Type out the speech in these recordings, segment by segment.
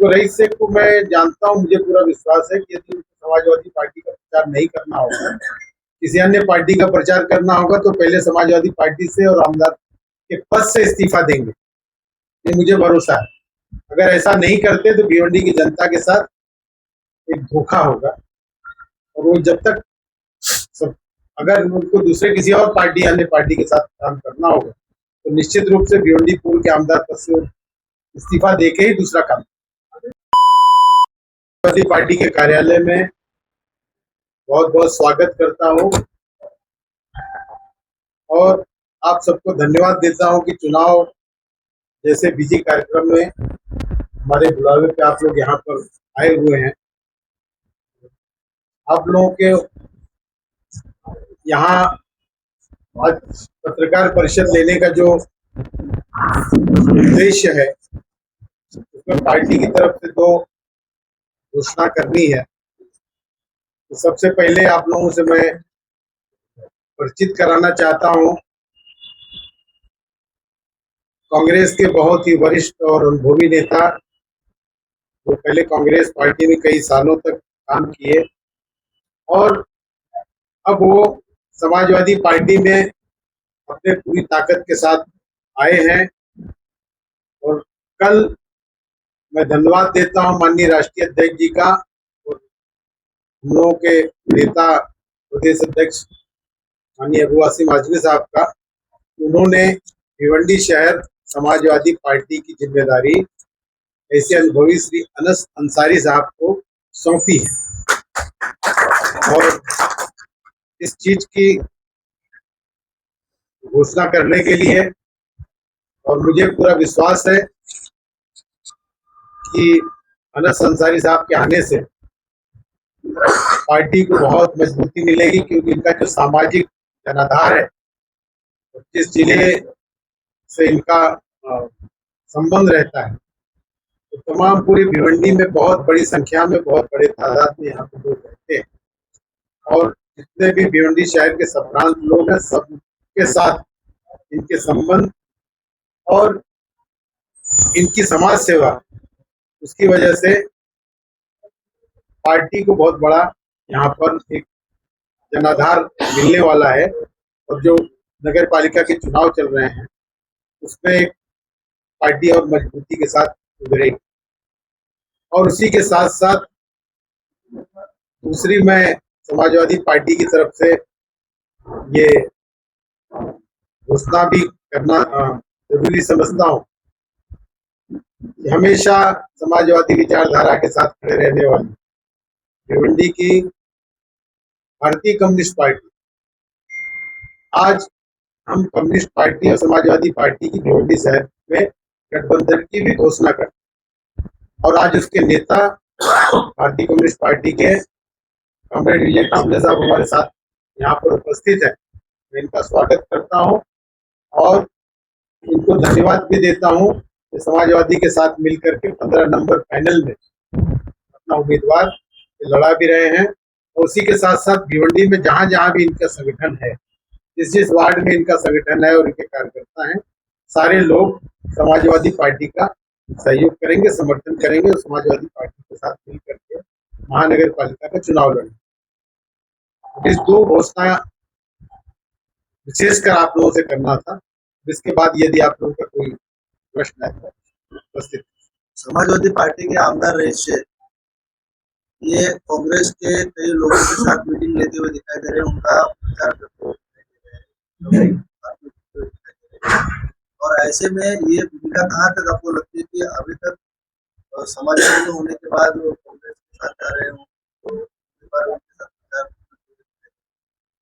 देखो, रईस शेख को मैं जानता हूँ, मुझे पूरा विश्वास है कि यदि उनको समाजवादी पार्टी का प्रचार नहीं करना होगा, किसी अन्य पार्टी का प्रचार करना होगा, तो पहले समाजवादी पार्टी से और रामदास के पद से इस्तीफा देंगे। ये मुझे भरोसा है। अगर ऐसा नहीं करते तो भिवंडी की जनता के साथ एक धोखा होगा, और वो जब तक अगर उनको दूसरे किसी और पार्टी अन्य पार्टी के साथ काम करना होगा तो निश्चित रूप से भिवंडी पूर्व के आमदार पद से इस्तीफा देके ही दूसरा काम। पार्टी के कार्यालय में बहुत बहुत स्वागत करता हूं और आप सबको धन्यवाद देता हूं कि चुनाव जैसे बिजी कार्यक्रम में हमारे बुलावे पे आप लोग यहाँ पर आए हुए हैं। आप लोगों के यहाँ आज पत्रकार परिषद लेने का जो उद्देश्य है, उसमें पार्टी की तरफ से दो घोषणा करनी है। तो सबसे पहले आप लोगों से मैं परिचित कराना चाहता हूं कांग्रेस के बहुत ही वरिष्ठ और अनुभवी नेता, वो पहले कांग्रेस पार्टी में कई सालों तक काम किए और अब वो समाजवादी पार्टी में अपने पूरी ताकत के साथ आए हैं। और कल मैं धन्यवाद देता हूं माननीय राष्ट्रीय अध्यक्ष जी का और हम लोगों के नेता प्रदेश अध्यक्ष माननीय अबू आसिम आजमी साहब का, उन्होंने भिवंडी शहर समाजवादी पार्टी की जिम्मेदारी ऐसे अनुभवी श्री अनस अंसारी साहब को सौंपी है। और इस चीज की घोषणा करने के लिए, और मुझे पूरा विश्वास है कि अनस अंसारी साहब के आने से पार्टी को बहुत मजबूती मिलेगी, क्योंकि इनका जो सामाजिक जनाधार है, जिस जिले से इनका संबंध रहता है, तो तमाम पूरी भिवंडी में बहुत बड़ी संख्या में, बहुत बड़े तादाद में यहाँ पे लोग रहते हैं। और जितने भी भिवंडी शहर के संभ्रांत लोग हैं, सबके साथ इनके संबंध और इनकी समाज सेवा, उसकी वजह से पार्टी को बहुत बड़ा यहाँ पर एक जनाधार मिलने वाला है। और जो नगर पालिका के चुनाव चल रहे हैं, उसमें एक पार्टी और मजबूती के साथ उभरेगी। और उसी के साथ साथ दूसरी, मैं समाजवादी पार्टी की तरफ से ये घोषणा भी करना जरूरी समझता हूँ कि हमेशा समाजवादी विचारधारा के साथ खड़े रहने वाली भिवंडी की भारतीय कम्युनिस्ट पार्टी, आज हम कम्युनिस्ट पार्टी और समाजवादी पार्टी की भिवंडी शहर में गठबंधन की भी घोषणा करते, और आज उसके नेता भारतीय कम्युनिस्ट पार्टी के कॉमरेड विजय कांबले साहब हमारे साथ यहाँ पर उपस्थित है। मैं इनका स्वागत करता हूँ और इनको धन्यवाद भी देता हूँ कि समाजवादी के साथ मिलकर के 15 नंबर पैनल में अपना उम्मीदवार लड़ा भी रहे हैं। और उसी के साथ साथ भिवंडी में जहाँ जहाँ भी इनका संगठन है, जिस वार्ड में इनका संगठन है और इनके कार्यकर्ता हैं, सारे लोग समाजवादी पार्टी का सहयोग करेंगे, समर्थन करेंगे और समाजवादी पार्टी के साथ मिल करके महानगर पालिका का चुनाव लड़ेंगे। इस दो घोषणा विशेषकर आप लोगों से करना था। इसके बाद यदि आप लोगों का कोई प्रश्न है तो उपस्थित। समाजवादी पार्टी के आमदार रईस शेख ये कांग्रेस के कई लोगों के साथ मीटिंग लेते हुए दिखाई दे रहे हैं, उनका प्रचार करते हुए और ऐसे में ये भूमिका कहाँ तक आपको लगती है कि अभी तक समाजवादी होने के बाद वो कांग्रेस के साथ जा रहे हो?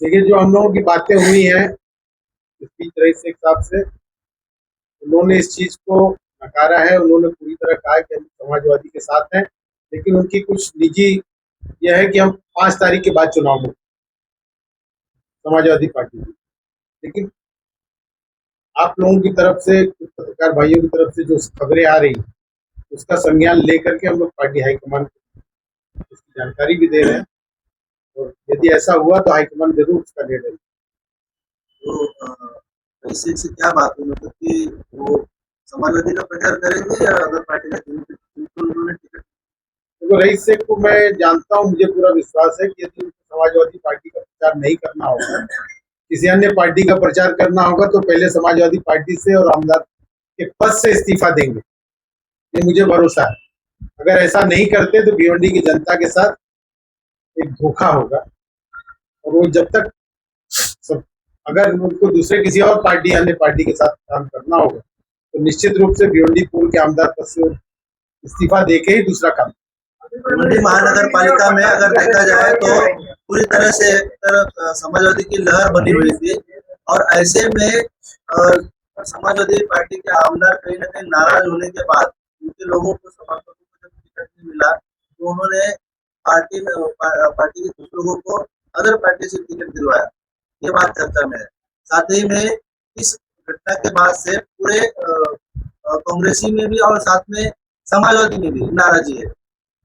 देखिए, जो हम लोगों की बातें हुई हैं इस बीच रईस शेख साहब से, उन्होंने इस चीज को नकारा है। उन्होंने पूरी तरह कहा कि हम समाजवादी के साथ हैं, लेकिन उनकी कुछ निजी यह है कि हम 5 तारीख के बाद चुनाव में समाजवादी पार्टी में। लेकिन आप लोगों की तरफ से, पत्रकार भाइयों की तरफ से जो खबरें आ रही, उसका संज्ञान लेकर के हम लोग पार्टी हाईकमान को उसकी जानकारी भी दे रहे हैं, और यदि ऐसा हुआ तो हाईकमान जरूर उसका निर्णय। तो इससे क्या बात है, मतलब कि वो समाजवादी का प्रचार करेंगे या अदर पार्टी का? बिल्कुल उन्होंने देखो, रईस शेख को मैं जानता हूँ, मुझे पूरा विश्वास है कि यदि उनको समाजवादी पार्टी का प्रचार नहीं करना होगा, किसी अन्य पार्टी का प्रचार करना होगा, तो पहले समाजवादी पार्टी से और आमदार के पद से इस्तीफा देंगे, ये मुझे भरोसा है। अगर ऐसा नहीं करते तो भिवंडी की जनता के साथ एक धोखा होगा, और वो जब तक सब, अगर उनको दूसरे किसी और पार्टी, अन्य पार्टी के साथ काम करना होगा, तो निश्चित रूप से भिवंडी पूर्व के आमदार पद से इस्तीफा देके ही दूसरा काम। भिवंडी महानगर पालिका में अगर देखा जाए तो पूरी तरह से एक तरफ समाजवादी की लहर बनी हुई थी, और ऐसे में समाजवादी पार्टी के आमदार कहीं ना कहीं नाराज होने के बाद उनके लोगों को, समर्थकों को जब टिकट नहीं मिला, तो उन्होंने पार्टी के कुछ लोगों को अदर पार्टी से टिकट दिलवाया। ये बात चर्चा में है। साथ ही में इस घटना के बाद से पूरे कांग्रेसी में भी और साथ में समाजवादी में भी नाराजी है।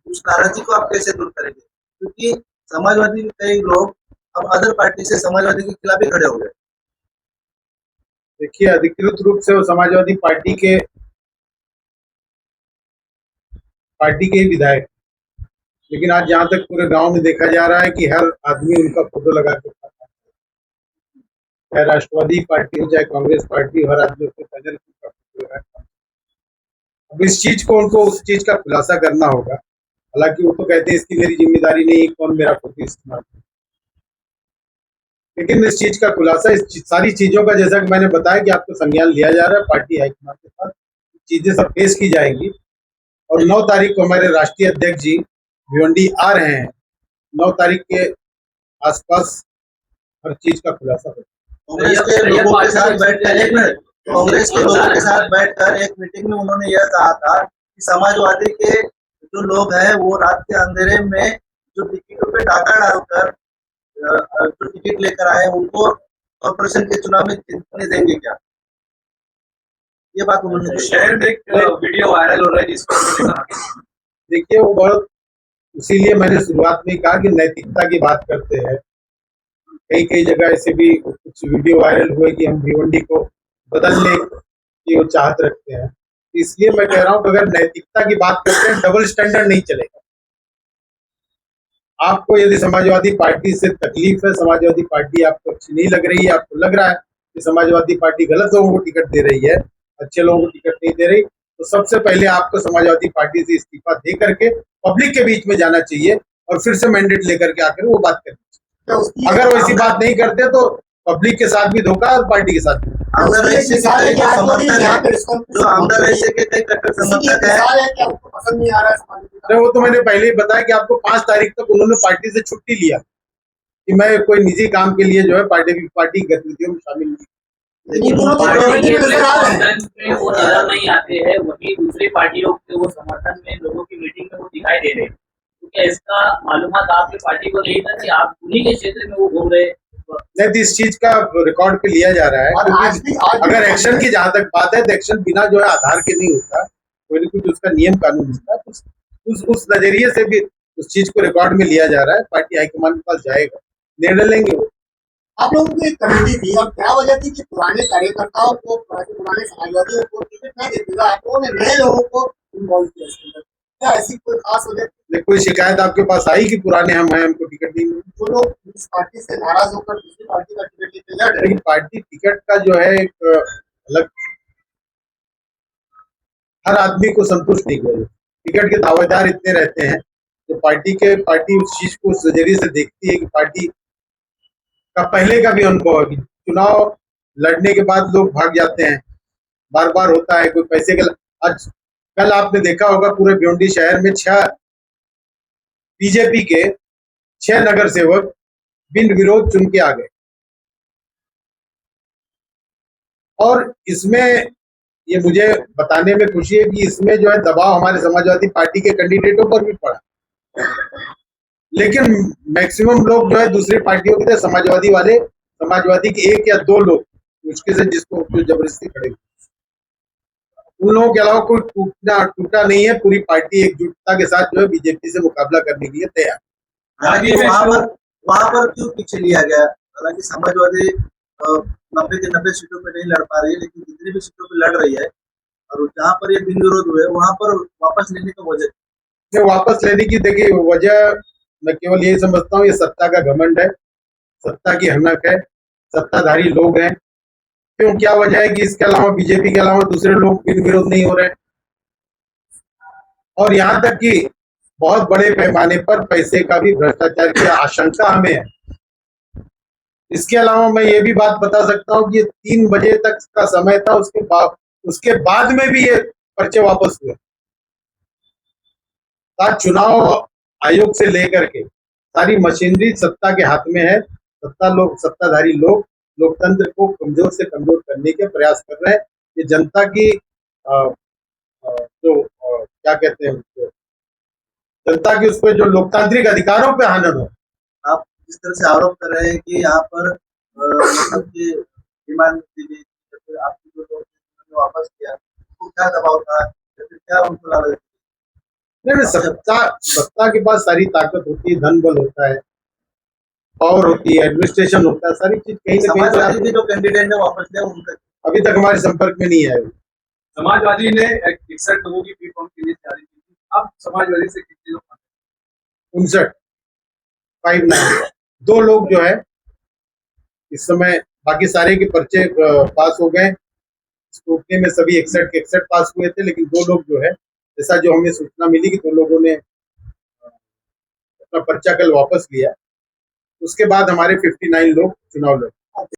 उस नाराजी को आप कैसे दूर करेंगे? क्योंकि समाजवादी के कई लोग अब अदर पार्टी से समाजवादी के खिलाफ ही खड़े हो गए। देखिए, अधिकृत रूप से वो समाजवादी पार्टी के ही विधायक, लेकिन आज जहां तक पूरे गांव में देखा जा रहा है कि हर आदमी उनका फोटो लगा के, चाहे राष्ट्रवादी पार्टी हो चाहे कांग्रेस पार्टी, हर आदमी उसके पैनल का फोटो लगा के। अब इस चीज को उनको उस चीज का खुलासा करना होगा। हालांकि वो तो कहते हैं इसकी मेरी जिम्मेदारी नहीं, कौन मेरा फोटो इस्तेमाल, लेकिन इस चीज का खुलासा, इस सारी चीजों का, जैसा कि मैंने बताया कि आपको संज्ञान लिया जा रहा है, पार्टी हाईकमान के साथ चीजें सब पेश की जाएंगी, और 9 तारीख को हमारे राष्ट्रीय अध्यक्ष जी भिवंडी आ रहे हैं। 9 तारीख के आसपास हर चीज का खुलासा होगा। कांग्रेस के लोगों के साथ बैठकर कांग्रेस के लोगों के साथ बैठकर एक मीटिंग में उन्होंने यह कहा था कि समाजवादी के जो लोग हैं वो रात के अंधेरे में जो टिकटों पे डाका डालकर जो टिकट लेकर आए उनको कॉर्पोरेशन के चुनाव में जीतने देंगे क्या? ये बात उन्होंने शहर में एक वीडियो वायरल हो रहा है जिसको देखिए, वो बहुत, इसीलिए मैंने शुरुआत में कहा कि नैतिकता की बात करते हैं। कई जगह ऐसे भी कुछ वीडियो वायरल हुए कि हम भिवंडी को बदलने की वो चाहत रखते हैं। इसलिए मैं कह रहा हूं कि अगर नैतिकता की बात करते हैं, डबल स्टैंडर्ड नहीं चलेगा। आपको यदि समाजवादी पार्टी से तकलीफ है, समाजवादी पार्टी आपको अच्छी नहीं लग रही है, आपको लग रहा है कि समाजवादी पार्टी गलत लोगों को टिकट दे रही है, अच्छे लोगों को टिकट नहीं दे रही, तो सबसे पहले आपको समाजवादी पार्टी से इस्तीफा दे करके पब्लिक के बीच में जाना चाहिए और फिर से मैंडेट लेकर के आकर वो बात करनी चाहिए। अगर वैसी बात नहीं करते तो पब्लिक के साथ भी धोखा और पार्टी के साथ भी। वो तो मैंने पहले ही बताया कि आपको 5 तारीख तक उन्होंने पार्टी से छुट्टी लिया कि मैं कोई निजी काम के लिए जो है पार्टी गतिविधियों में शामिल नहीं। वो नजर नहीं आते हैं, वही दूसरी पार्टियों के वो समर्थन में लोगों की मीटिंग में वो दिखाई दे रहे हैं। तो क्या इसका मालूमात आपकी पार्टी को नहीं था कि आप उन्हीं के क्षेत्र में वो घूम रहे? नहीं, तो इस चीज का रिकॉर्ड पे लिया जा रहा है। अगर एक्शन की जहां तक बात है तो एक्शन बिना जो है आधार के नहीं होता, कोई ना कुछ उसका नियम कानून होता है। उस नजरिए से भी उस चीज को रिकॉर्ड में लिया जा रहा है। पार्टी हाईकमान के पास जाएगा, निर्णय लेंगे वो। आप लोगों की एक कमेटी थी और क्या वजह थी कि पुराने कार्यकर्ताओं को, पुराने समाजवादियों को टिकट नहीं देते थे, आप लोगों ने नए लोगों को इन्वॉल्व किया इसके अंदर? क्या ऐसी कोई खास वजह थी? कोई शिकायत आपके पास आई कि पुराने हम हैं, हमको टिकट नहीं मिली? जो लोग इस पार्टी से नाराज होकर दूसरी पार्टी का टिकट लेते लड़ रहे, पार्टी टिकट का जो है एक अलग, हर आदमी को संतुष्ट नहीं किया। टिकट के दावेदार इतने रहते हैं तो पार्टी उस चीज को उस नजरिए से देखती है कि पार्टी का पहले का भी अनुभव है। चुनाव लड़ने के बाद लोग भाग जाते हैं, बार बार होता है, कोई पैसे के। आज कल आपने देखा होगा पूरे भिवंडी शहर में 6 बीजेपी के 6 नगर सेवक बिन विरोध चुन के आ गए। और इसमें ये मुझे बताने में खुशी है कि इसमें जो है दबाव हमारे समाजवादी पार्टी के कैंडिडेटों पर भी पड़ा, लेकिन मैक्सिमम लोग जो है दूसरी पार्टियों के थे। समाजवादी के 1 या 2 लोग मुश्किल से जिसको जबरदस्ती खड़े हुए, उन लोगों के अलावा कोई टूटा नहीं है। पूरी पार्टी एकजुटता के साथ जो है बीजेपी से मुकाबला करने के लिए तैयार। वहां पर क्यों पीछे लिया गया? हालांकि समाजवादी 90 के 90 सीटों पे नहीं लड़ पा रही है, लेकिन जितनी भी सीटों पे लड़ रही है और जहाँ पर ये बिन विरोध हुए वहां पर वापस लेने का वजह ये वापस लेने की देखिए वजह मैं केवल यही समझता हूँ, ये सत्ता का घमंड है, सत्ता की हनक है, सत्ताधारी लोग हैं। क्यों, क्या वजह है कि इसके अलावा बीजेपी के अलावा दूसरे लोग बिन विरोध नहीं हो रहे हैं? और यहाँ तक कि बहुत बड़े पैमाने पर पैसे का भी भ्रष्टाचार की आशंका हमें है। इसके अलावा मैं ये भी बात बता सकता हूँ कि ये 3 बजे तक का समय था, उसके बाद में भी ये पर्चे वापस हुए। चुनाव आयोग से लेकर के सारी मशीनरी सत्ता के हाथ में है। सत्ताधारी लोग लोकतंत्र को कमजोर से कमजोर करने के प्रयास कर रहे हैं। ये जनता की क्या कहते हैं, जनता की उस पर जो लोकतांत्रिक अधिकारों पे हनन हो। आप जिस तरह से आरोप कर रहे हैं कि यहाँ पर मतलब कि डिमांड की गई, फिर आपकी जो लोग वापस किया, तो क्या दबाव था, या फिर क्या उनको लगा? नहीं, सत्ता के पास सारी ताकत होती है, धन बल होता है, पावर होती है, एडमिनिस्ट्रेशन होता है, सारी चीज कहीं ना समाजवादी कहीं भी जो कैंडिडेट ने वापस लिया उनका अभी तक हमारे संपर्क में नहीं आए। समाजवादी ने 61 लोगों की फॉर्म की लिस्ट जारी की थी। अब समाजवादी से कितने लोग? 59 2 लोग जो है इस समय, बाकी सारे के पर्चे पास हो गए। स्क्रूटनी में सभी 61 के 61 पास हुए थे, लेकिन 2 लोग जो है, जैसा जो हमें सूचना मिली कि 2 लोगों ने अपना पर्चा कल वापस लिया। उसके बाद हमारे 59 लोग चुनाव लड़े।